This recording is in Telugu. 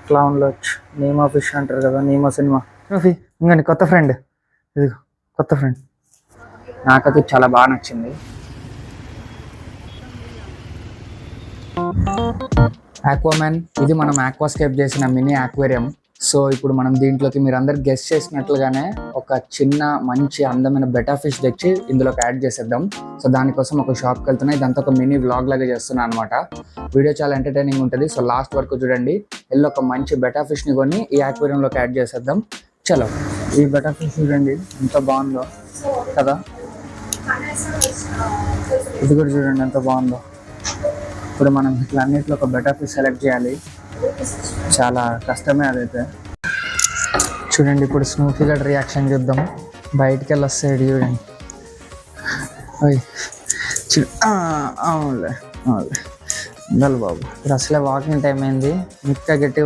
క్లౌన్ లాచ్, నీమా ఫిష్ అంటారు కదా, నీమా సినిమా. ఇంకా కొత్త ఫ్రెండ్, ఇది కొత్త ఫ్రెండ్. నాకైతే చాలా బాగా నచ్చింది. ఆక్వామ్యాన్, ఇది మనం ఆక్వాస్కేప్ చేసిన మినీ ఆక్వేరియం. సో ఇప్పుడు మనం దీంట్లోకి మీరు అందరు గెస్ట్ చేసినట్లుగానే ఒక చిన్న మంచి అందమైన బెటా ఫిష్ తెచ్చి ఇందులోకి యాడ్ చేసేద్దాం. సో దానికోసం ఒక షాప్కి వెళ్తున్నా. ఇదంతా ఒక మినీ వ్లాగ్ లాగా చేస్తున్నాను అనమాట. వీడియో చాలా ఎంటర్టైనింగ్ ఉంటుంది. సో లాస్ట్ వరకు చూడండి. వెళ్ళి ఒక మంచి బెటా ఫిష్ని కొని ఈ ఆక్వేరియంలోకి యాడ్ చేసేద్దాం. చలో, ఈ బెటా ఫిష్ చూడండి ఎంత బాగుందో కదా. ఇది కూడా చూడండి ఎంత బాగుందో. ఇప్పుడు మనం ఇట్లా అన్నిట్లో ఒక బెటర్ ఫిష్ సెలెక్ట్ చేయాలి. చాలా కష్టమే అదైతే. చూడండి ఇప్పుడు స్నూఫీ గడ్ రియాక్షన్ చూద్దాం. బయటికి వెళ్ళి వస్తాడు చూడండి. అవునులే అవునులే ఉండాలి బాబు. ఇప్పుడు అసలే వాకింగ్ టైం అయింది. ఇంకా గట్టి